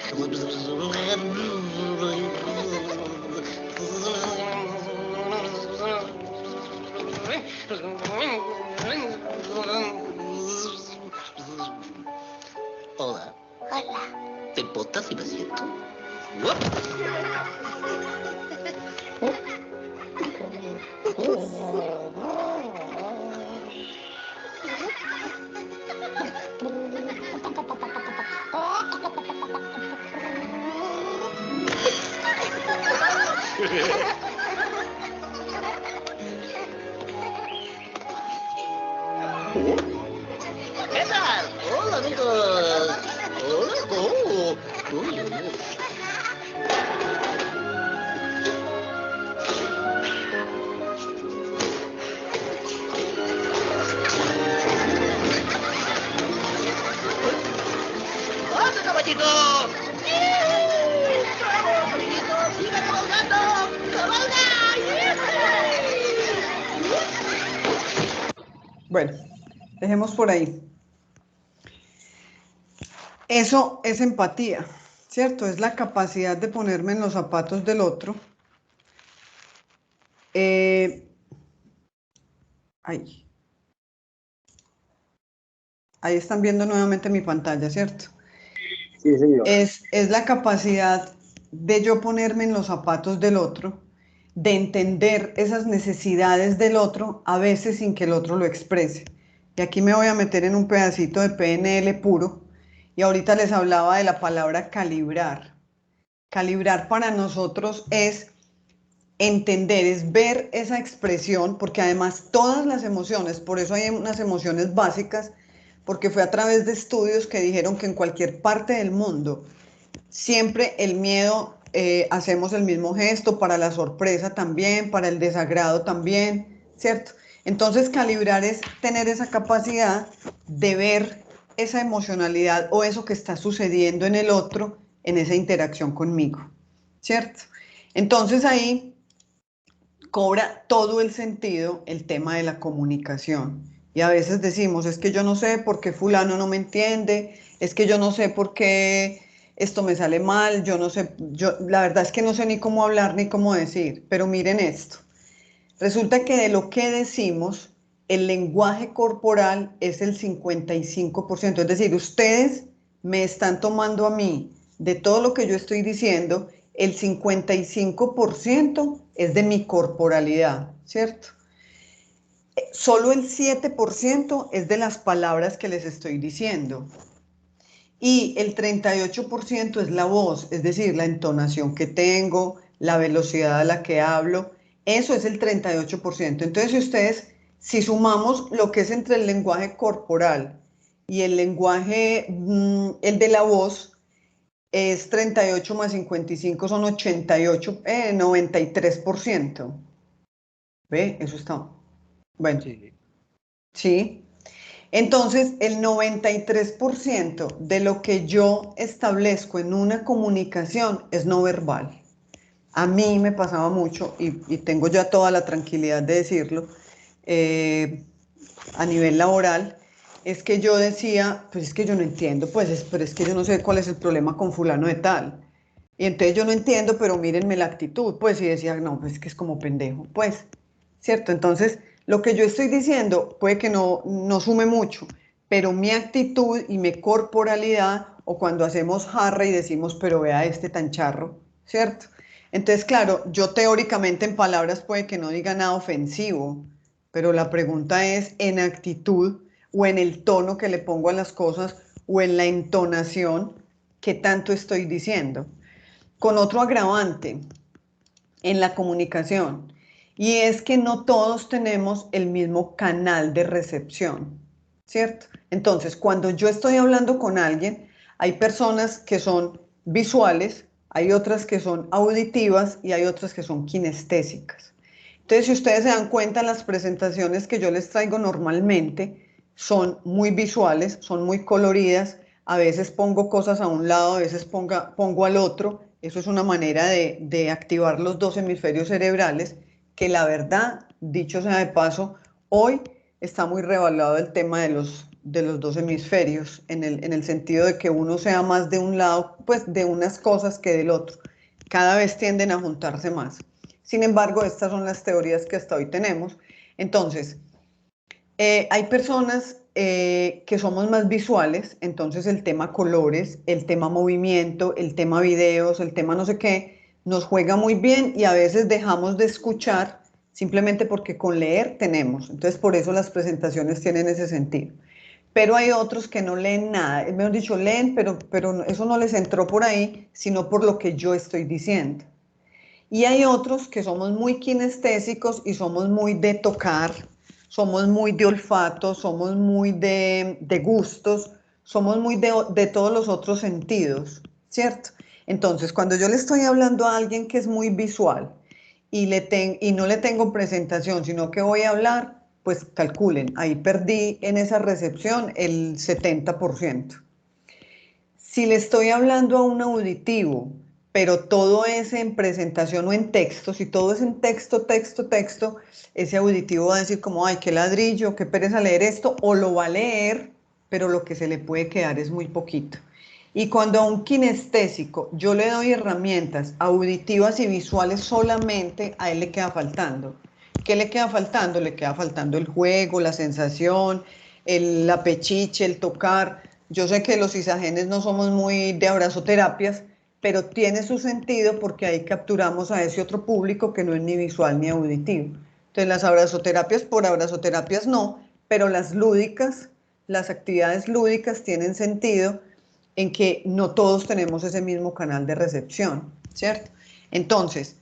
Hola. Hola. ¿Te importa si me siento? ¿Qué tal? Hola, amigos. Hola, oh. Uy, uy, uy. ¡Vamos, caballito! ¡Bravo, caballito! ¡Sigue cabalgando! ¡Cabalga! Bueno, dejemos por ahí. Eso es empatía, ¿cierto? Es la capacidad de ponerme en los zapatos del otro. Ahí están viendo nuevamente mi pantalla, ¿cierto? Sí, señor. Es la capacidad de yo ponerme en los zapatos del otro de entender esas necesidades del otro, a veces sin que el otro lo exprese. Y aquí me voy a meter en un pedacito de PNL puro, y ahorita les hablaba de la palabra calibrar. Calibrar para nosotros es entender, es ver esa expresión, porque además todas las emociones, por eso hay unas emociones básicas, porque fue a través de estudios que dijeron que en cualquier parte del mundo, siempre el miedo, hacemos el mismo gesto, para la sorpresa también, para el desagrado también, ¿cierto? Entonces calibrar es tener esa capacidad de ver esa emocionalidad o eso que está sucediendo en el otro en esa interacción conmigo, ¿cierto? Entonces ahí cobra todo el sentido el tema de la comunicación. Y a veces decimos, es que yo no sé por qué fulano no me entiende, es que yo no sé por qué esto me sale mal, yo no sé, la verdad es que no sé ni cómo hablar ni cómo decir, pero miren esto. Resulta que de lo que decimos, el lenguaje corporal es el 55%, es decir, ustedes me están tomando a mí de todo lo que yo estoy diciendo, el 55% es de mi corporalidad, ¿cierto? Solo el 7% es de las palabras que les estoy diciendo. Y el 38% es la voz, es decir, la entonación que tengo, la velocidad a la que hablo. Eso es el 38%. Entonces, si sumamos lo que es entre el lenguaje corporal y el lenguaje, el de la voz, es 38 más 55, son 88, 93%. ¿Ve? Eso está. Bueno. Sí. Entonces, el 93% de lo que yo establezco en una comunicación es no verbal. A mí me pasaba mucho, y tengo ya toda la tranquilidad de decirlo, a nivel laboral, es que yo decía, pues es que yo no entiendo, pero es que yo no sé cuál es el problema con fulano de tal. Y entonces yo no entiendo, pero mírenme la actitud, pues, y decía, no, pues es que es como pendejo, pues, ¿cierto? Entonces, lo que yo estoy diciendo puede que no sume mucho, pero mi actitud y mi corporalidad, o cuando hacemos jarra y decimos, pero vea este tan charro, ¿cierto? Entonces, claro, yo teóricamente en palabras puede que no diga nada ofensivo, pero la pregunta es en actitud o en el tono que le pongo a las cosas o en la entonación, ¿qué tanto estoy diciendo? Con otro agravante en la comunicación, y es que no todos tenemos el mismo canal de recepción, ¿cierto? Entonces, cuando yo estoy hablando con alguien, hay personas que son visuales, hay otras que son auditivas y hay otras que son kinestésicas. Entonces, si ustedes se dan cuenta, las presentaciones que yo les traigo normalmente son muy visuales, son muy coloridas, a veces pongo cosas a un lado, a veces pongo al otro. Eso es una manera de activar los dos hemisferios cerebrales, que la verdad, dicho sea de paso, hoy está muy revaluado el tema de los dos hemisferios, en el sentido de que uno sea más de un lado, pues de unas cosas que del otro. Cada vez tienden a juntarse más. Sin embargo, estas son las teorías que hasta hoy tenemos. Entonces, hay personas que somos más visuales, entonces el tema colores, el tema movimiento, el tema videos, el tema no sé qué, nos juega muy bien y a veces dejamos de escuchar simplemente porque con leer tenemos. Entonces por eso las presentaciones tienen ese sentido. Pero hay otros que no leen nada, mejor dicho, leen, pero eso no les entró por ahí, sino por lo que yo estoy diciendo. Y hay otros que somos muy kinestésicos y somos muy de tocar, somos muy de olfato, somos muy de gustos, somos muy de todos los otros sentidos, ¿cierto? Entonces, cuando yo le estoy hablando a alguien que es muy visual y no le tengo presentación, sino que voy a hablar, pues calculen, ahí perdí en esa recepción el 70%. Si le estoy hablando a un auditivo, pero todo es en presentación o en texto, si todo es en texto, ese auditivo va a decir como, ay, qué ladrillo, qué pereza leer esto, o lo va a leer, pero lo que se le puede quedar es muy poquito. Y cuando a un kinestésico yo le doy herramientas auditivas y visuales solamente, a él le queda faltando. ¿Qué le queda faltando? Le queda faltando el juego, la sensación, el apechiche, el tocar. Yo sé que los isagenes no somos muy de abrazoterapias, pero tiene su sentido porque ahí capturamos a ese otro público que no es ni visual ni auditivo. Entonces las abrazoterapias por abrazoterapias no, pero las lúdicas, las actividades lúdicas tienen sentido en que no todos tenemos ese mismo canal de recepción, ¿cierto? Entonces,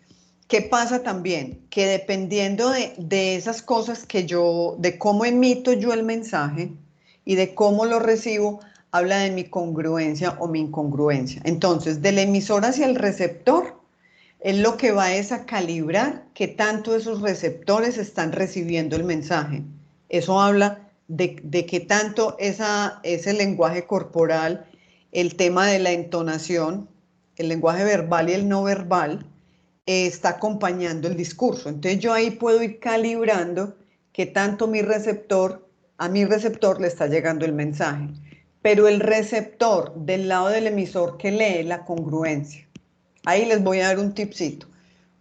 ¿qué pasa también? Que dependiendo de esas cosas que yo, de cómo emito yo el mensaje y de cómo lo recibo, habla de mi congruencia o mi incongruencia. Entonces, del emisor hacia el receptor, él lo que va es a calibrar qué tanto esos receptores están recibiendo el mensaje. Eso habla de qué tanto ese lenguaje corporal, el tema de la entonación, el lenguaje verbal y el no verbal, está acompañando el discurso. Entonces yo ahí puedo ir calibrando qué tanto a mi receptor le está llegando el mensaje. Pero el receptor del lado del emisor que lee la congruencia. Ahí les voy a dar un tipcito.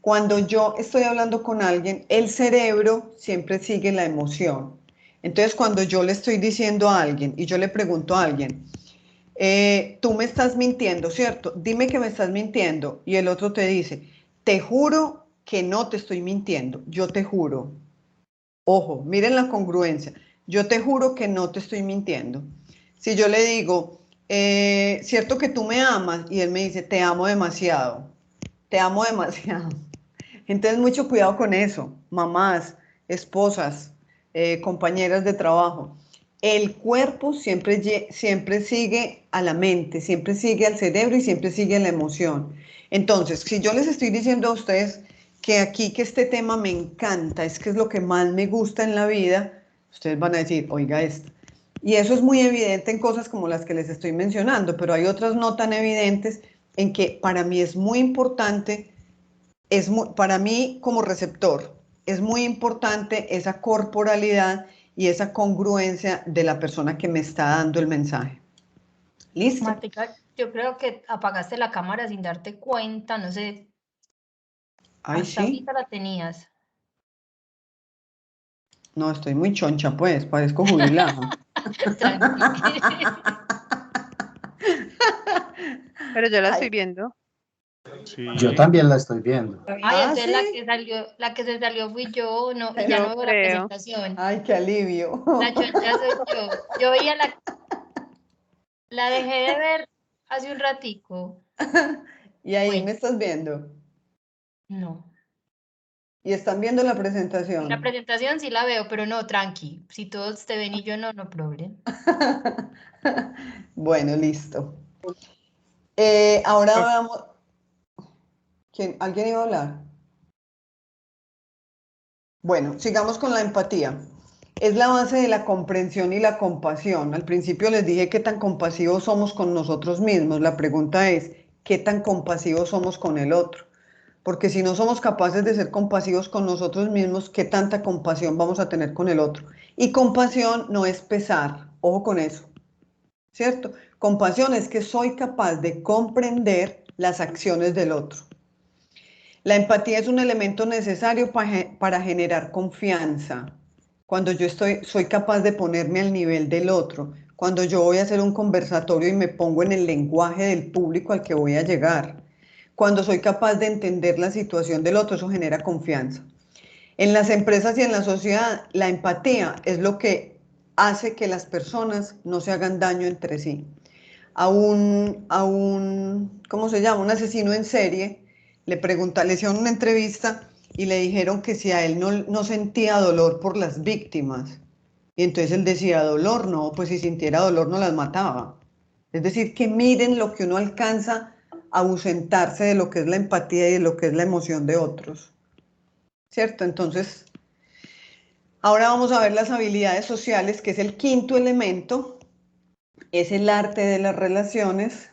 Cuando yo estoy hablando con alguien, el cerebro siempre sigue la emoción. Entonces, cuando yo le estoy diciendo a alguien y yo le pregunto a alguien, tú me estás mintiendo, ¿cierto? Dime que me estás mintiendo. Y el otro te dice, te juro que no te estoy mintiendo. Yo te juro. Ojo, miren la congruencia. Yo te juro que no te estoy mintiendo. Si yo le digo, cierto que tú me amas, y él me dice, te amo demasiado. Te amo demasiado. Entonces, mucho cuidado con eso. Mamás, esposas, compañeras de trabajo. El cuerpo siempre sigue a la mente, siempre sigue al cerebro y siempre sigue a la emoción. Entonces, si yo les estoy diciendo a ustedes que aquí que este tema me encanta, es que es lo que más me gusta en la vida, ustedes van a decir, oiga esto. Y eso es muy evidente en cosas como las que les estoy mencionando, pero hay otras no tan evidentes en que para mí es muy importante, para mí como receptor, es muy importante esa corporalidad y esa congruencia de la persona que me está dando el mensaje. ¿Listo? Martica, yo creo que apagaste la cámara sin darte cuenta, no sé. Ay, Hasta sí. ahorita la tenías. No, estoy muy choncha, pues, parezco jubilada. Pero yo la estoy viendo. Sí. Yo también la estoy viendo. Ay, entonces ¿sí? la que se salió fui yo, no, y ya Yo no veo la creo. presentación. Ay, qué alivio. La choncha soy yo. Yo veía la dejé de ver hace un ratico. Y ahí Bueno. me estás viendo. No. Y están viendo la La presentación. presentación sí la veo, pero no, tranqui. Si todos te ven y yo no, no problem. Bueno, listo. Ahora vamos. ¿Alguien iba a hablar? Bueno, sigamos con la empatía. Es la base de la comprensión y la compasión. Al principio les dije qué tan compasivos somos con nosotros mismos. La pregunta es, ¿qué tan compasivos somos con el otro? Porque si no somos capaces de ser compasivos con nosotros mismos, ¿qué tanta compasión vamos a tener con el otro? Y compasión no es pesar, ojo con eso, ¿cierto? Compasión es que soy capaz de comprender las acciones del otro. La empatía es un elemento necesario para generar confianza. Cuando yo soy capaz de ponerme al nivel del otro, cuando yo voy a hacer un conversatorio y me pongo en el lenguaje del público al que voy a llegar, cuando soy capaz de entender la situación del otro, eso genera confianza. En las empresas y en la sociedad, la empatía es lo que hace que las personas no se hagan daño entre sí. ¿Cómo se llama? Un asesino en serie, le hicieron una entrevista y le dijeron que si a él no sentía dolor por las víctimas. Y entonces él decía, dolor, no, pues si sintiera dolor no las mataba. Es decir, que miren lo que uno alcanza a ausentarse de lo que es la empatía y de lo que es la emoción de otros. ¿Cierto? Entonces, ahora vamos a ver las habilidades sociales, que es el quinto elemento, es el arte de las relaciones.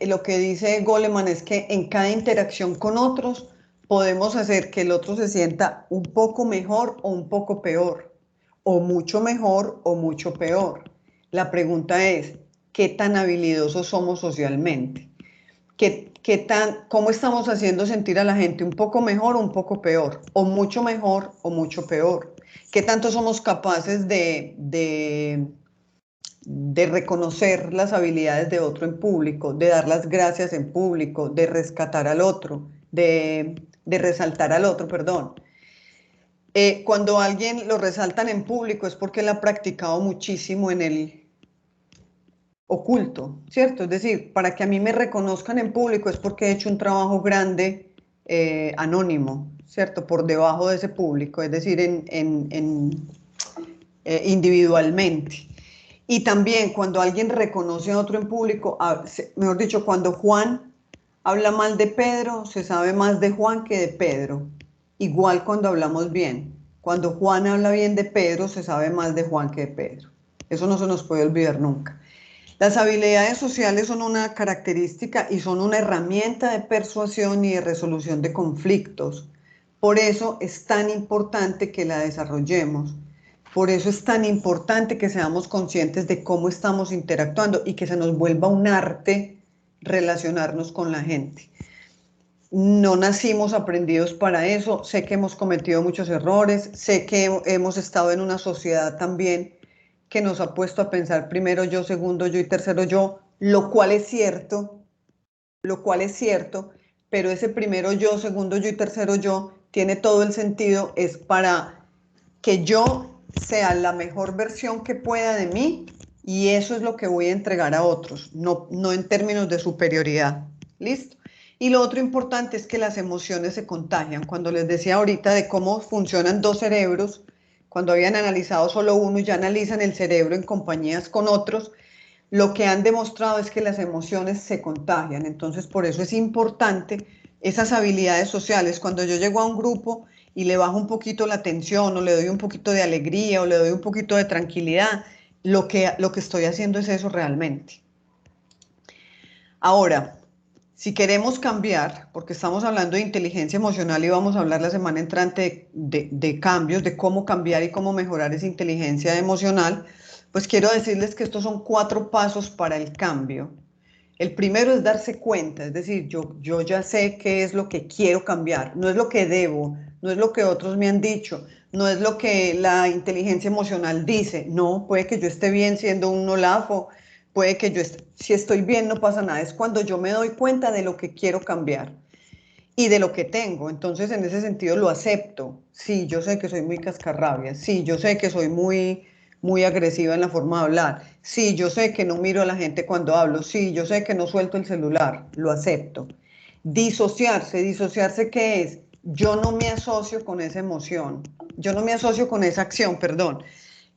Lo que dice Goleman es que en cada interacción con otros podemos hacer que el otro se sienta un poco mejor o un poco peor, o mucho mejor o mucho peor. La pregunta es, ¿qué tan habilidosos somos socialmente? ¿Cómo estamos haciendo sentir a la gente un poco mejor o un poco peor? ¿O mucho mejor o mucho peor? ¿Qué tanto somos capaces de de reconocer las habilidades de otro en público, de dar las gracias en público, de rescatar al otro, de resaltar al otro, perdón. Cuando alguien lo resaltan en público es porque él ha practicado muchísimo en el oculto, ¿cierto? Es decir, para que a mí me reconozcan en público es porque he hecho un trabajo grande, anónimo, ¿cierto? Por debajo de ese público, es decir, individualmente. Y también cuando alguien reconoce a otro en público, mejor dicho, cuando Juan habla mal de Pedro, se sabe más de Juan que de Pedro. Igual cuando hablamos bien. Cuando Juan habla bien de Pedro, se sabe más de Juan que de Pedro. Eso no se nos puede olvidar nunca. Las habilidades sociales son una característica y son una herramienta de persuasión y de resolución de conflictos. Por eso es tan importante que la desarrollemos. Por eso es tan importante que seamos conscientes de cómo estamos interactuando y que se nos vuelva un arte relacionarnos con la gente. No nacimos aprendidos para eso, sé que hemos cometido muchos errores, sé que hemos estado en una sociedad también que nos ha puesto a pensar primero yo, segundo yo y tercero yo, lo cual es cierto, pero ese primero yo, segundo yo y tercero yo tiene todo el sentido, es para que yo sea la mejor versión que pueda de mí y eso es lo que voy a entregar a otros, no en términos de superioridad. ¿Listo? Y lo otro importante es que las emociones se contagian. Cuando les decía ahorita de cómo funcionan dos cerebros, cuando habían analizado solo uno y ya analizan el cerebro en compañías con otros, lo que han demostrado es que las emociones se contagian. Entonces, por eso es importante esas habilidades sociales. Cuando yo llego a un grupo y le bajo un poquito la tensión o le doy un poquito de alegría o le doy un poquito de tranquilidad, lo que estoy haciendo es eso realmente. Ahora, si queremos cambiar, porque estamos hablando de inteligencia emocional y vamos a hablar la semana entrante de cambios, de cómo cambiar y cómo mejorar esa inteligencia emocional, pues quiero decirles que estos son 4 pasos para el cambio. El primero es darse cuenta, es decir, yo ya sé qué es lo que quiero cambiar, no es lo que debo, no es lo que otros me han dicho, no es lo que la inteligencia emocional dice, no, puede que yo esté bien siendo un olafo, puede que si estoy bien no pasa nada, es cuando yo me doy cuenta de lo que quiero cambiar y de lo que tengo, entonces en ese sentido lo acepto, sí, yo sé que soy muy cascarrabias, sí, yo sé que soy muy agresiva en la forma de hablar, sí, yo sé que no miro a la gente cuando hablo, sí, yo sé que no suelto el celular, lo acepto. Disociarse ¿qué es? Yo no me asocio con esa emoción, yo no me asocio con esa acción, perdón.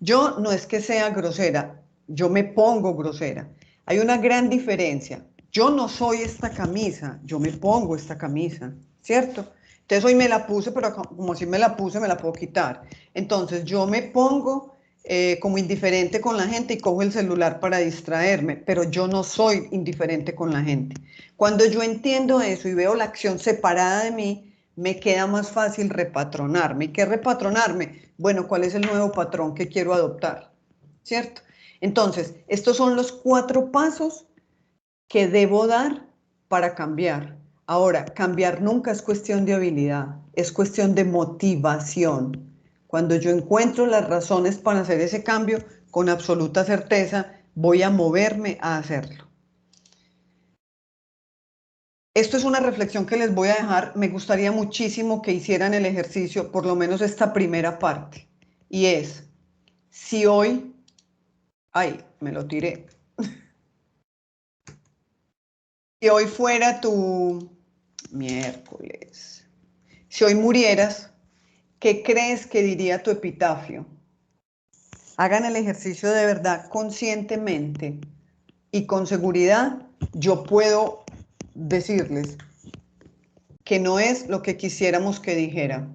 Yo no es que sea grosera, yo me pongo grosera. Hay una gran diferencia. Yo no soy esta camisa, yo me pongo esta camisa, ¿cierto? Entonces hoy me la puse, pero como si me la puse, me la puedo quitar. Entonces yo me pongo como indiferente con la gente y cojo el celular para distraerme, pero yo no soy indiferente con la gente. Cuando yo entiendo eso y veo la acción separada de mí, me queda más fácil repatronarme. ¿Y qué repatronarme? Bueno, ¿cuál es el nuevo patrón que quiero adoptar? ¿Cierto? Entonces, estos son los 4 pasos que debo dar para cambiar. Ahora, cambiar nunca es cuestión de habilidad, es cuestión de motivación. Cuando yo encuentro las razones para hacer ese cambio, con absoluta certeza voy a moverme a hacerlo. Esto es una reflexión que les voy a dejar. Me gustaría muchísimo que hicieran el ejercicio, por lo menos esta primera parte. Y es, si hoy... Ay, me lo tiré. Si hoy fuera tu miércoles, si hoy murieras, ¿qué crees que diría tu epitafio? Hagan el ejercicio de verdad conscientemente y con seguridad. Yo puedo decirles que no es lo que quisiéramos que dijera.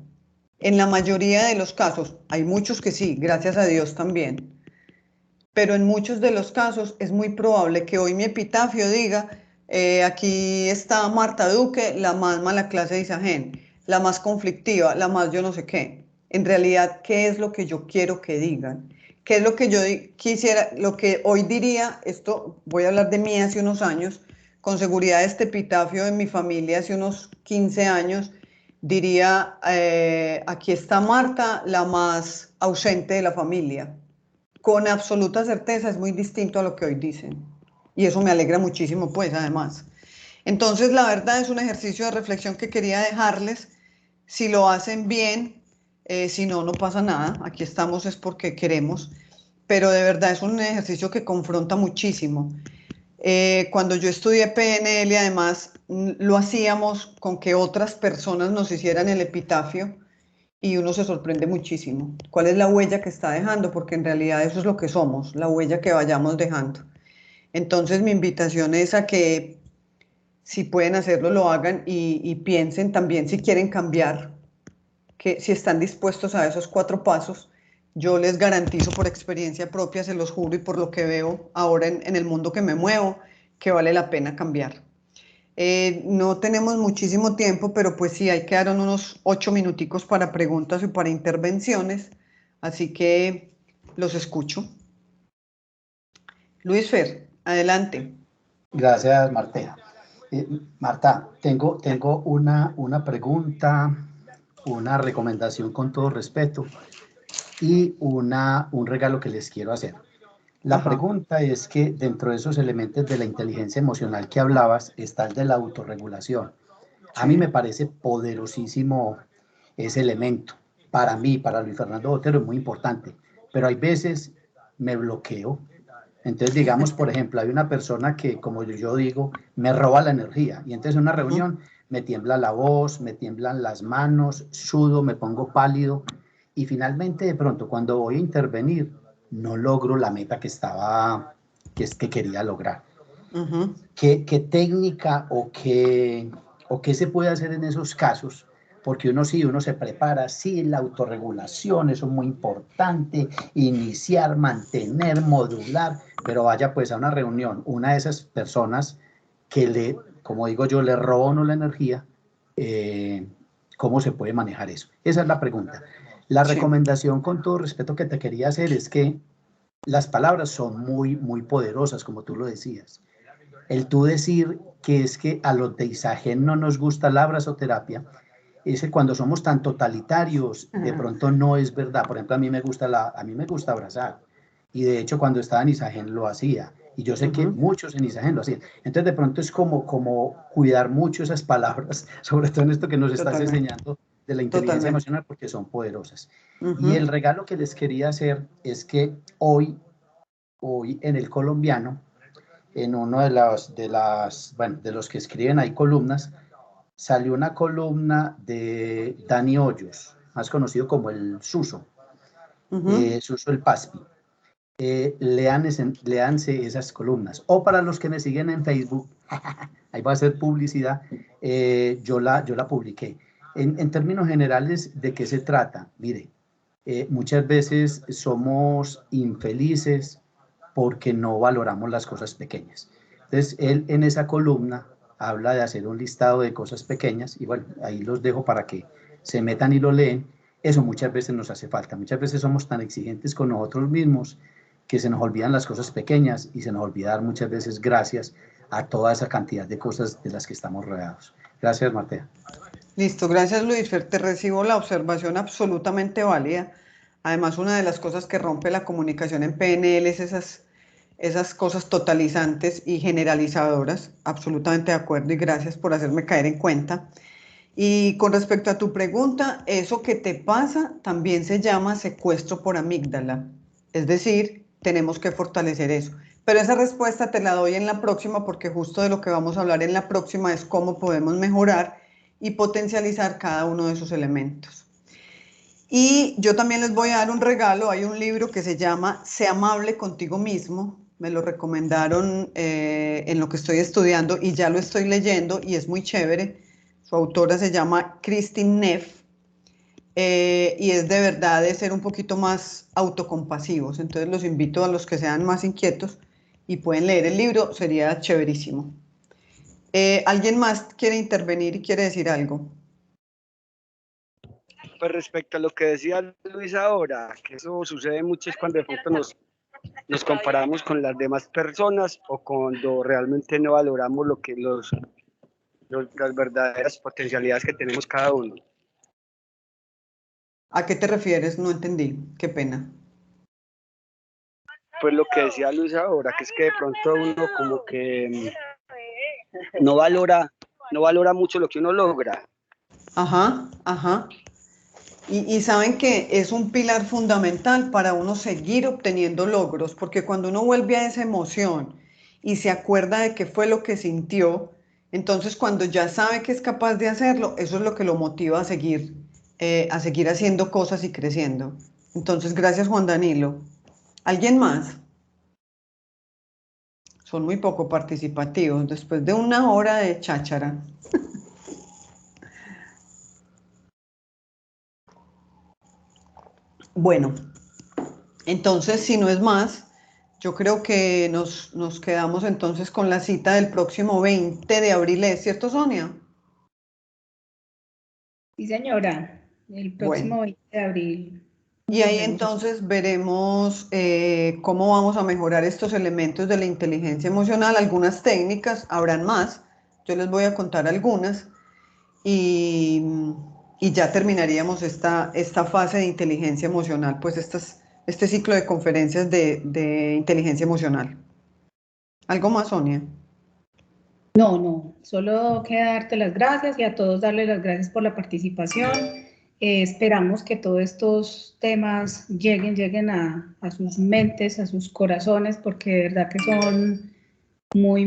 En la mayoría de los casos, hay muchos que sí, gracias a Dios también, pero en muchos de los casos es muy probable que hoy mi epitafio diga, aquí está Marta Duque, la más mala clase de Isagen, la más conflictiva, la más yo no sé qué. En realidad, ¿qué es lo que yo quiero que digan? ¿Qué es lo que yo quisiera, lo que hoy diría? Esto voy a hablar de mí hace unos años, con seguridad este epitafio de mi familia hace unos 15 años, diría, aquí está Marta, la más ausente de la familia. con absoluta certeza es muy distinto a lo que hoy dicen. Y eso me alegra muchísimo, pues, además. Entonces, la verdad es un ejercicio de reflexión que quería dejarles. Si lo hacen bien, si no, no pasa nada. Aquí estamos es porque queremos. Pero de verdad es un ejercicio que confronta muchísimo. Cuando yo estudié PNL, además, lo hacíamos con que otras personas nos hicieran el epitafio y uno se sorprende muchísimo. ¿Cuál es la huella que está dejando? Porque en realidad eso es lo que somos, la huella que vayamos dejando. Entonces, mi invitación es a que si pueden hacerlo, lo hagan y piensen también si quieren cambiar, que si están dispuestos a esos 4 pasos. Yo les garantizo por experiencia propia, se los juro, y por lo que veo ahora en el mundo que me muevo, que vale la pena cambiar. No tenemos muchísimo tiempo, pero pues sí, hay que dar unos 8 minuticos para preguntas y para intervenciones, así que los escucho. Luis Fer, adelante. Gracias, Marta. Marta, tengo una pregunta, una recomendación con todo respeto y un regalo que les quiero hacer. La pregunta es que dentro de esos elementos de la inteligencia emocional que hablabas está el de la autorregulación. A mí me parece poderosísimo ese elemento. Para mí, para Luis Fernando Botero, es muy importante, pero hay veces me bloqueo. Entonces, digamos, por ejemplo, hay una persona que, como yo digo, me roba la energía. Y entonces en una reunión me tiembla la voz, me tiemblan las manos, sudo, me pongo pálido. Y finalmente, de pronto, cuando voy a intervenir, no logro la meta que quería lograr. ¿Qué técnica o qué se puede hacer en esos casos? Porque uno se prepara, sí, la autorregulación, eso es muy importante, iniciar, mantener, modular, pero vaya pues a una reunión, una de esas personas que como digo yo, le roba a uno la energía, ¿cómo se puede manejar eso? Esa es la pregunta. La recomendación, con todo respeto, que te quería hacer es que las palabras son muy, muy poderosas, como tú lo decías. El tú decir que es que a los de Isagen no nos gusta la abrazoterapia, es que cuando somos tan totalitarios, de pronto no es verdad. Por ejemplo, a mí me gusta abrazar. Y de hecho, cuando estaba en Isagen lo hacía. Y yo sé que muchos en Isagen lo hacían. Entonces, de pronto es como cuidar mucho esas palabras, sobre todo en esto que nos estás enseñando de la inteligencia emocional, porque son poderosas. Y el regalo que les quería hacer es que hoy en el colombiano, en uno de los que escriben ahí columnas, salió una columna de Dani Hoyos, más conocido como el Suso, Suso el Paspi. Léanse esas columnas. O para los que me siguen en Facebook, ahí va a ser publicidad, yo la publiqué. En términos generales, ¿de qué se trata? Mire, muchas veces somos infelices porque no valoramos las cosas pequeñas. Entonces, él en esa columna habla de hacer un listado de cosas pequeñas, y bueno, ahí los dejo para que se metan y lo leen. Eso muchas veces nos hace falta. Muchas veces somos tan exigentes con nosotros mismos que se nos olvidan las cosas pequeñas y se nos olvida dar muchas veces gracias a toda esa cantidad de cosas de las que estamos rodeados. Gracias, Marta. Listo, gracias Luis Fer, te recibo la observación absolutamente válida. Además, una de las cosas que rompe la comunicación en PNL es esas cosas totalizantes y generalizadoras. Absolutamente de acuerdo y gracias por hacerme caer en cuenta. Y con respecto a tu pregunta, eso que te pasa también se llama secuestro por amígdala. Es decir, tenemos que fortalecer eso. Pero esa respuesta te la doy en la próxima, porque justo de lo que vamos a hablar en la próxima es cómo podemos mejorar y potencializar cada uno de esos elementos. Y yo también les voy a dar un regalo. Hay un libro que se llama Sé amable contigo mismo. Me lo recomendaron en lo que estoy estudiando y ya lo estoy leyendo y es muy chévere. Su autora se llama Kristin Neff y es de verdad de ser un poquito más autocompasivos. Entonces los invito a los que sean más inquietos y pueden leer el libro, sería chéverísimo. ¿Alguien más quiere intervenir y quiere decir algo? Pues respecto a lo que decía Luis ahora, que eso sucede mucho es cuando de pronto nos comparamos con las demás personas o cuando realmente no valoramos las verdaderas potencialidades que tenemos cada uno. ¿A qué te refieres? No entendí. Qué pena. pues lo que decía Luis ahora, que es que de pronto uno como que no valora mucho lo que uno logra. Ajá, ajá. Y saben que es un pilar fundamental para uno seguir obteniendo logros, porque cuando uno vuelve a esa emoción y se acuerda de qué fue lo que sintió, entonces cuando ya sabe que es capaz de hacerlo, eso es lo que lo motiva a seguir haciendo cosas y creciendo. Entonces, gracias Juan Danilo. ¿Alguien más? Son muy poco participativos después de una hora de cháchara. Bueno, entonces, si no es más, yo creo que nos quedamos entonces con la cita del próximo 20 de abril, ¿es cierto, Sonia? Sí, señora, el próximo Bueno, 20 de abril. y Nos ahí vemos. entonces veremos cómo vamos a mejorar estos elementos de la inteligencia emocional, algunas técnicas, habrán más, yo les voy a contar algunas y, y ya terminaríamos esta fase de inteligencia emocional, pues este ciclo de conferencias de inteligencia emocional. ¿Algo más, Sonia? No, no, solo queda darte las gracias y a todos darles las gracias por la participación. Esperamos que todos estos temas lleguen a sus mentes, a sus corazones, porque de verdad que son muy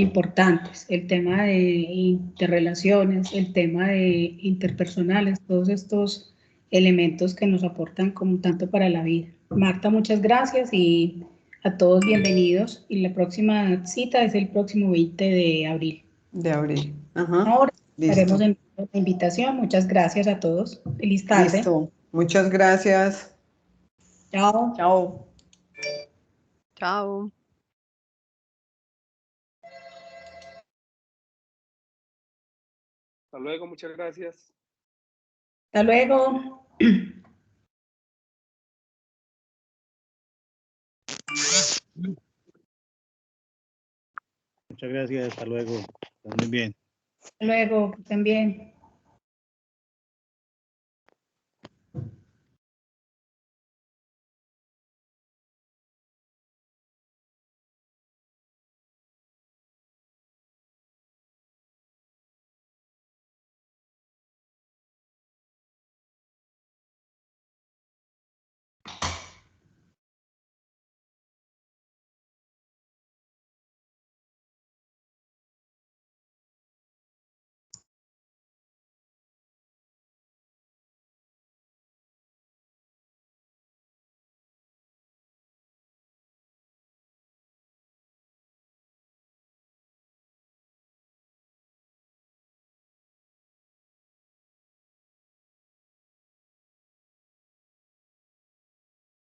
importantes. El tema de relaciones, el tema de interpersonales, todos estos elementos que nos aportan como tanto para la vida. Marta, muchas gracias y a todos bienvenidos. Y la próxima cita es el próximo 20 de abril. De abril. Ajá. Ahora estaremos Listo. en la invitación. Muchas gracias a todos. Feliz tarde. Listo. Muchas gracias. Chao. Chao. Chao. Hasta luego, muchas gracias. Hasta luego. Muchas gracias, hasta luego. Están muy bien. Hasta luego, que estén bien.